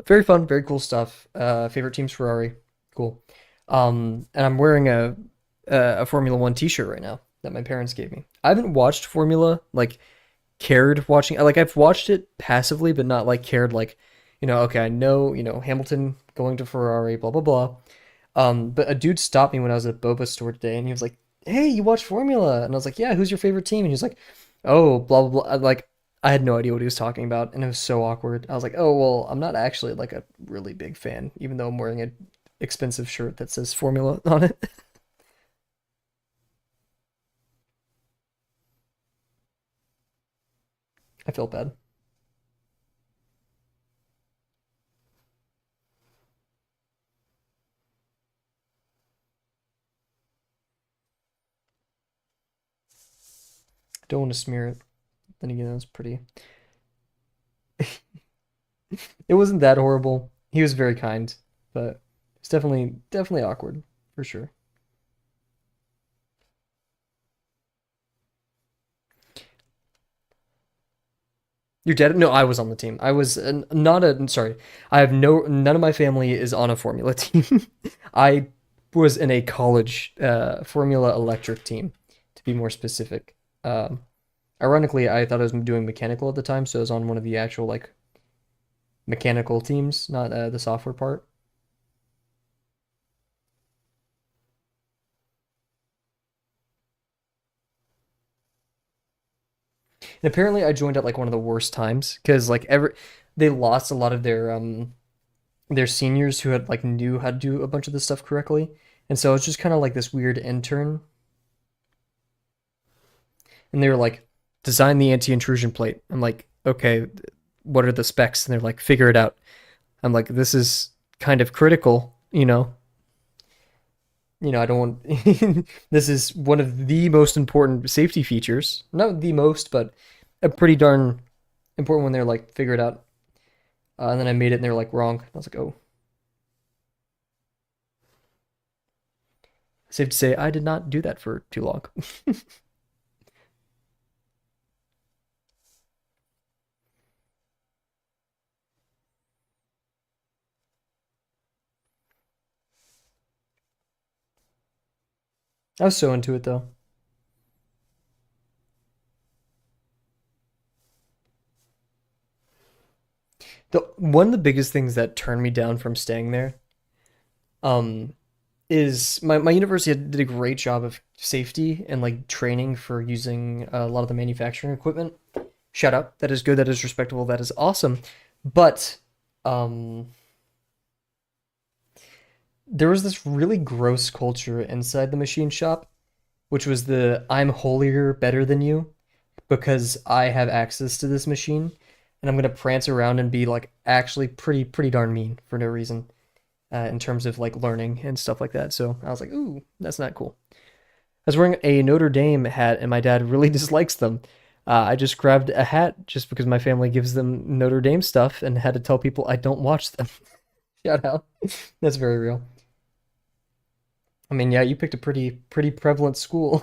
Very fun, very cool stuff. Favorite team's Ferrari. Cool. And I'm wearing a Formula One T-shirt right now that my parents gave me. I haven't watched Formula like cared watching. Like I've watched it passively, but not like cared like, okay, I know Hamilton going to Ferrari, blah blah blah. But a dude stopped me when I was at a boba store today, and he was like, "Hey, you watch Formula?" And I was like, "Yeah, who's your favorite team?" And he was like, "Oh, blah blah blah." Like, I had no idea what he was talking about, and it was so awkward. I was like, "Oh, well, I'm not actually like a really big fan, even though I'm wearing a expensive shirt that says Formula on it." I felt bad. I don't want to smear it. Then again, it was pretty. It wasn't that horrible. He was very kind, but it's definitely awkward for sure. Your dad? No, I was on the team. I was not a. Sorry, I have no. None of my family is on a Formula team. I was in a college Formula Electric team, to be more specific. Um, Ironically, I thought I was doing mechanical at the time, so I was on one of the actual like mechanical teams, not the software part. And apparently, I joined at like one of the worst times because like they lost a lot of their seniors who had like knew how to do a bunch of this stuff correctly, and so it's just kind of like this weird intern, and they were like, design the anti-intrusion plate. I'm like, okay, what are the specs? And they're like, figure it out. I'm like, this is kind of critical, I don't want this is one of the most important safety features. Not the most, but a pretty darn important one. They're like, figure it out. And then I made it and they were like, wrong. I was like, oh, safe to say, I did not do that for too long. I was so into it though. The one of the biggest things that turned me down from staying there, um, is my university did a great job of safety and like training for using a lot of the manufacturing equipment. Shout out. That is good. That is respectable. That is awesome. But um, there was this really gross culture inside the machine shop, which was the I'm holier, better than you because I have access to this machine, and I'm gonna prance around and be like actually pretty darn mean for no reason in terms of like learning and stuff like that. So I was like, ooh, that's not cool. I was wearing a Notre Dame hat, and my dad really dislikes them. I just grabbed a hat just because my family gives them Notre Dame stuff, and had to tell people I don't watch them. Shout out. That's very real. I mean, yeah, you picked a pretty prevalent school.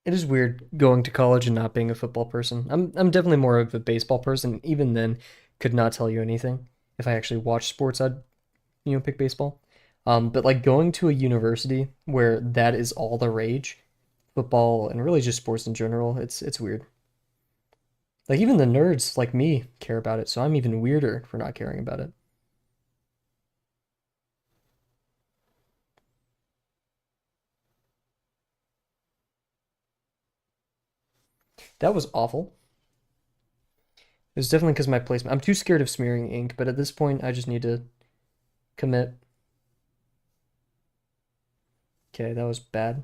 It is weird going to college and not being a football person. I'm definitely more of a baseball person. Even then, could not tell you anything. If I actually watched sports, I'd pick baseball. But like going to a university where that is all the rage, football and really just sports in general, it's weird. Like even the nerds like me care about it, so I'm even weirder for not caring about it. That was awful. It was definitely because of my placement. I'm too scared of smearing ink, but at this point, I just need to commit. Okay, that was bad.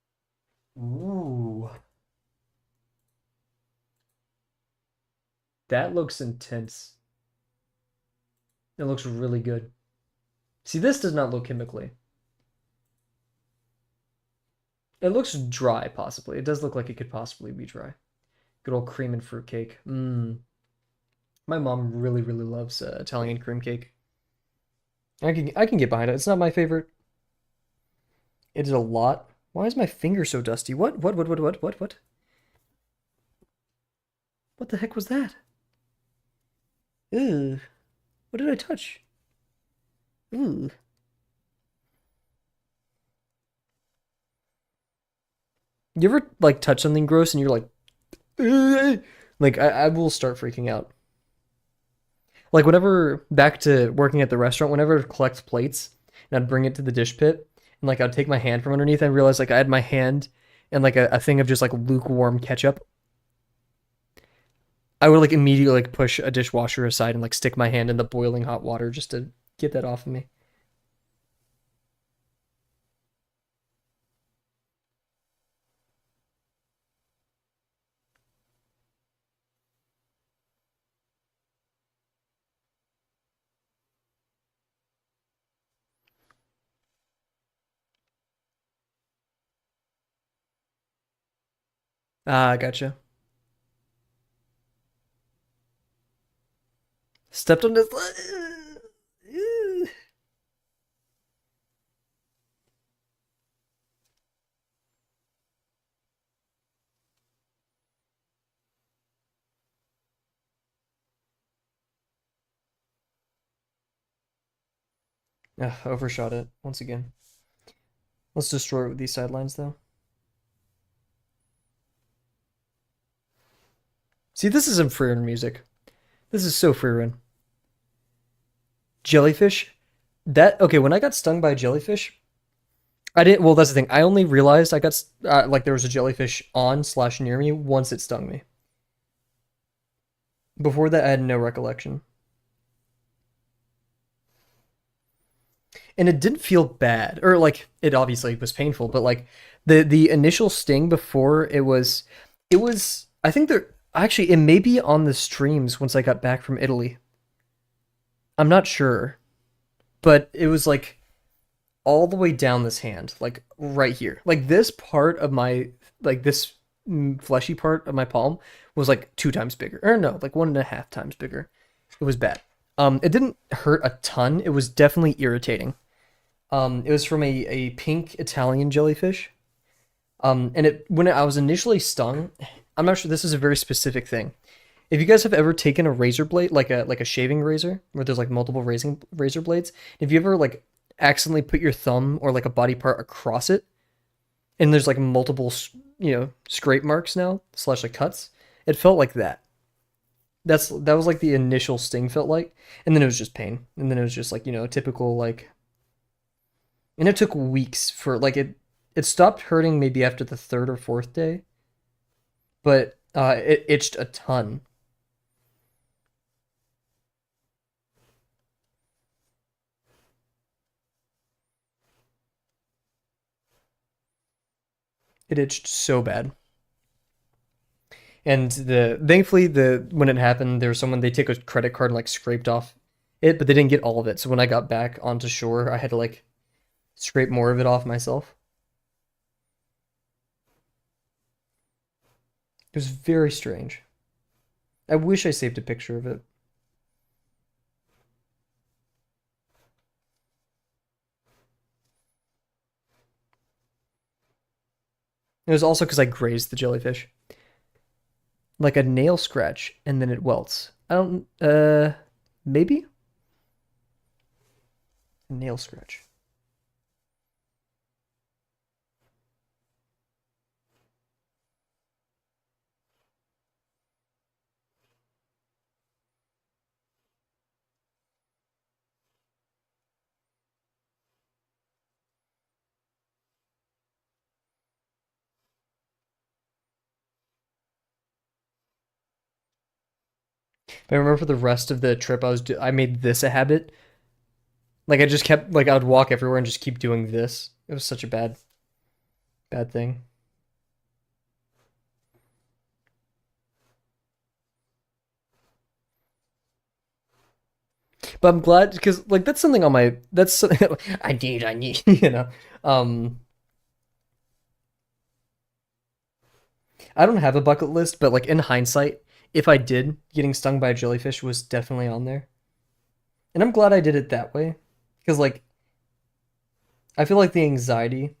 Ooh, that looks intense. It looks really good. See, this does not look chemically. It looks dry, possibly. It does look like it could possibly be dry. Good old cream and fruit cake. Mmm. My mom really, really loves Italian cream cake. I can get behind it. It's not my favorite. It is a lot. Why is my finger so dusty? What? What the heck was that? Ew. What did I touch? Ooh. You ever like touch something gross and you're like, "Ugh." Like I will start freaking out. Like whenever back to working at the restaurant, whenever I'd collect plates and I'd bring it to the dish pit and like I'd take my hand from underneath, I realized like I had my hand and like a thing of just like lukewarm ketchup. I would like immediately like push a dishwasher aside and like stick my hand in the boiling hot water just to get that off of me. Ah, gotcha. Stepped on this. Ugh, overshot it once again. Let's destroy it with these sidelines though. See, this isn't Freerun music. This is so Freerun. Jellyfish. That okay? When I got stung by a jellyfish, I didn't. Well, that's the thing. I only realized I got like there was a jellyfish on slash near me once it stung me. Before that, I had no recollection, and it didn't feel bad, or like it obviously was painful, but like the initial sting before it was. I think there actually it may be on the streams once I got back from Italy. I'm not sure, but it was like all the way down this hand, like right here. Like this part of my, like this fleshy part of my palm was like 2 times bigger. Or no, like 1.5 times bigger. It was bad. It didn't hurt a ton. It was definitely irritating. It was from a pink Italian jellyfish. And it when I was initially stung, I'm not sure this is a very specific thing. If you guys have ever taken a razor blade, like a shaving razor, where there's like multiple razor blades, if you ever like accidentally put your thumb or like a body part across it, and there's like multiple, scrape marks now slash like cuts, it felt like that. That was like the initial sting felt like, and then it was just pain, and then it was just like typical like, and it took weeks for like it stopped hurting maybe after the third or fourth day, but it itched a ton. It itched so bad. And the thankfully the when it happened, there was someone they take a credit card and like scraped off it, but they didn't get all of it. So when I got back onto shore, I had to like scrape more of it off myself. It was very strange. I wish I saved a picture of it. It was also because I grazed the jellyfish. Like a nail scratch and then it welts. I don't maybe? Nail scratch. But I remember for the rest of the trip I made this a habit. Like I just kept like I would walk everywhere and just keep doing this. It was such a bad thing. But I'm glad because like that's something on my that's I need Um I don't have a bucket list, but like in hindsight, if I did, getting stung by a jellyfish was definitely on there. And I'm glad I did it that way because like I feel like the anxiety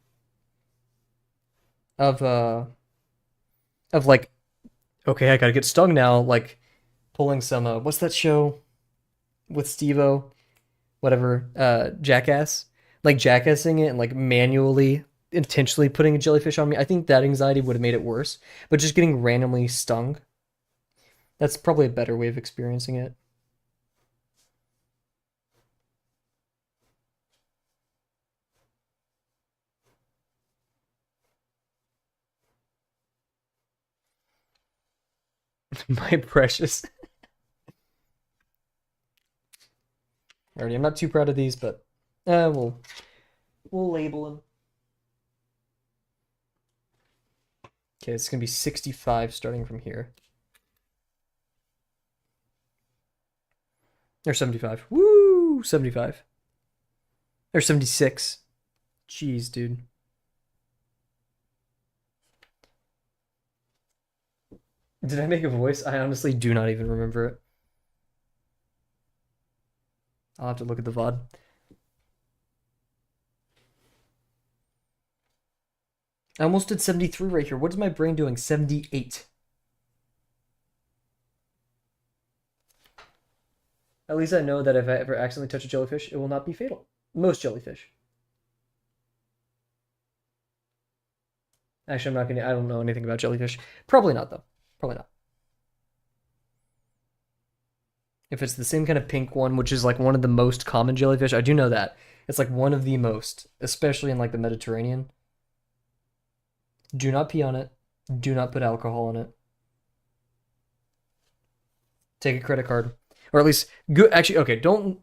of like okay, I got to get stung now, like pulling some what's that show with Steve-O, whatever, Jackass, like jackassing it and like manually intentionally putting a jellyfish on me. I think that anxiety would have made it worse, but just getting randomly stung, that's probably a better way of experiencing it. My precious. Alrighty, I'm not too proud of these, but we'll label them. Okay, it's gonna be 65 starting from here. Or 75. Woo! 75. Or 76. Jeez, dude. Did I make a voice? I honestly do not even remember it. I'll have to look at the VOD. I almost did 73 right here. What is my brain doing? 78. At least I know that if I ever accidentally touch a jellyfish, it will not be fatal. Most jellyfish. Actually, I'm not gonna. I don't know anything about jellyfish. Probably not though. Probably not. If it's the same kind of pink one, which is like one of the most common jellyfish, I do know that it's like one of the most, especially in like the Mediterranean. Do not pee on it. Do not put alcohol in it. Take a credit card, or at least good. Actually, okay. Don't.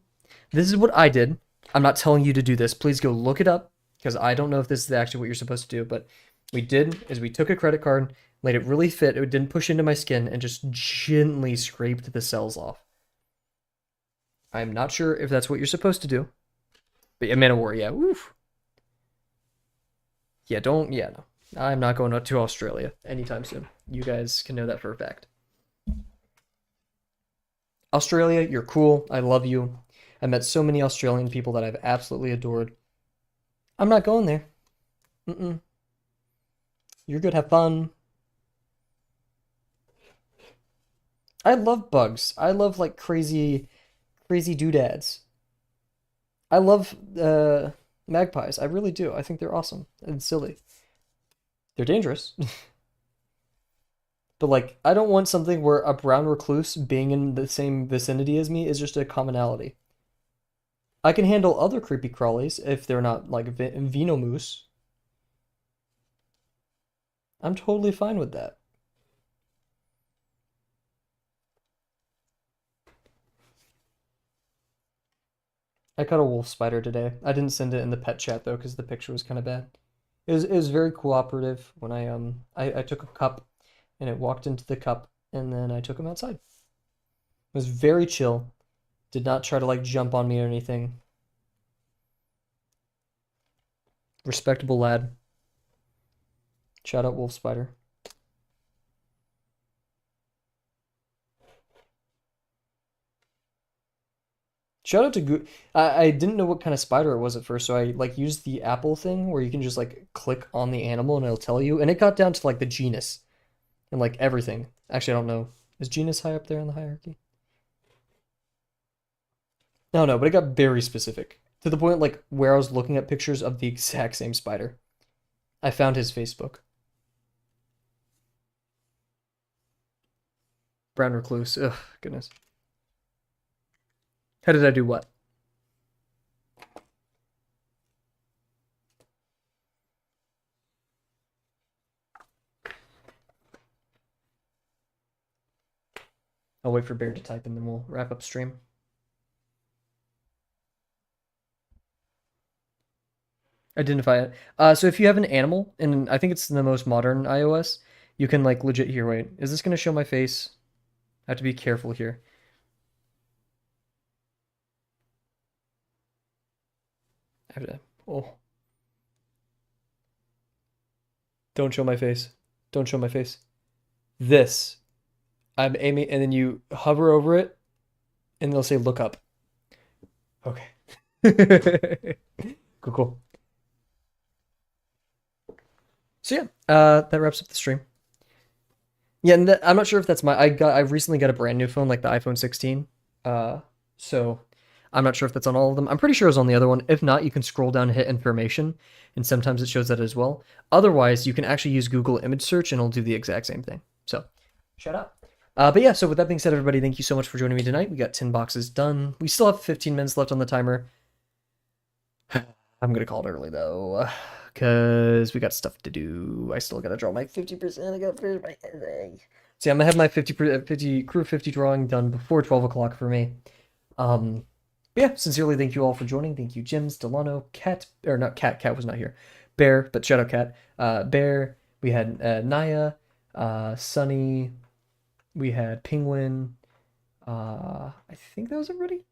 This is what I did. I'm not telling you to do this. Please go look it up because I don't know if this is actually what you're supposed to do. But we did is we took a credit card, made it really fit. It didn't push into my skin, and just gently scraped the cells off. I'm not sure if that's what you're supposed to do. But yeah, Man of War, yeah. Oof. Yeah, don't. Yeah, no. I'm not going up to Australia anytime soon. You guys can know that for a fact. Australia, you're cool. I love you. I met so many Australian people that I've absolutely adored. I'm not going there. Mm-mm. You're good. Have fun. I love bugs. I love like crazy doodads. I love magpies. I really do. I think they're awesome and silly. They're dangerous. But like, I don't want something where a brown recluse being in the same vicinity as me is just a commonality. I can handle other creepy crawlies if they're not like Venomoose. I'm totally fine with that. I caught a wolf spider today. I didn't send it in the pet chat though because the picture was kind of bad. It was very cooperative when I took a cup and it walked into the cup and then I took him outside. It was very chill. Did not try to like jump on me or anything. Respectable lad. Shout out wolf spider. Shout out to I didn't know what kind of spider it was at first, so I like used the Apple thing where you can just like click on the animal and it'll tell you. And it got down to like the genus and like everything. Actually, I don't know. Is genus high up there in the hierarchy? No, but it got very specific to the point like where I was looking at pictures of the exact same spider. I found his Facebook. Brown recluse. Ugh, goodness. How did I do what? I'll wait for Bear to type and then we'll wrap up stream. Identify it. So if you have an animal, and I think it's the most modern iOS, you can like legit here. Wait, is this gonna show my face? I have to be careful here. have to. Oh, don't show my face. Don't show my face. This. I'm aiming, and then you hover over it, and they'll say look up. Okay. Cool, cool. So yeah, that wraps up the stream. Yeah, and I'm not sure if that's I recently got a brand new phone, like the iPhone 16. So I'm not sure if that's on all of them. I'm pretty sure it's on the other one. If not, you can scroll down and hit information, and sometimes it shows that as well. Otherwise, you can actually use Google image search, and it'll do the exact same thing. So, shout out. But yeah, so with that being said, everybody, thank you so much for joining me tonight. We got 10 boxes done. We still have 15 minutes left on the timer. I'm gonna call it early though, because we got stuff to do. I still gotta draw my 50%. I gotta finish my essay. See, I'm gonna have my 50 crew 50 drawing done before 12 o'clock for me. But yeah, sincerely thank you all for joining. Thank you, Jims, Delano, Cat, or not Cat. Cat was not here. Bear, but shout out Cat. Bear. We had Naya, Sunny. We had Penguin. I think that was everybody.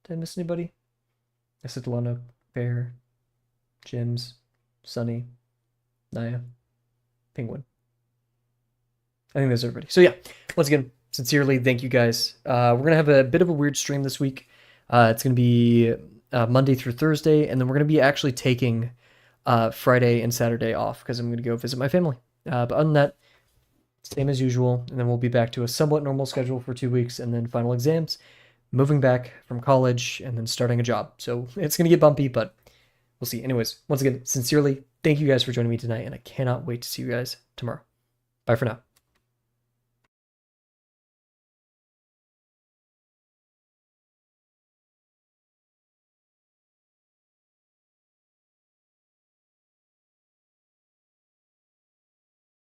Did I miss anybody? I said Delano, Bear, Jims, Sunny, Naya, Penguin. I think that's everybody. So yeah, once again, sincerely, thank you guys. We're going to have a bit of a weird stream this week. It's going to be Monday through Thursday, and then we're going to be actually taking Friday and Saturday off because I'm going to go visit my family. But other than that, same as usual, and then we'll be back to a somewhat normal schedule for 2 weeks, and then final exams, moving back from college, and then starting a job. So it's going to get bumpy, but we'll see. Anyways, once again, sincerely, thank you guys for joining me tonight, and I cannot wait to see you guys tomorrow. Bye for now.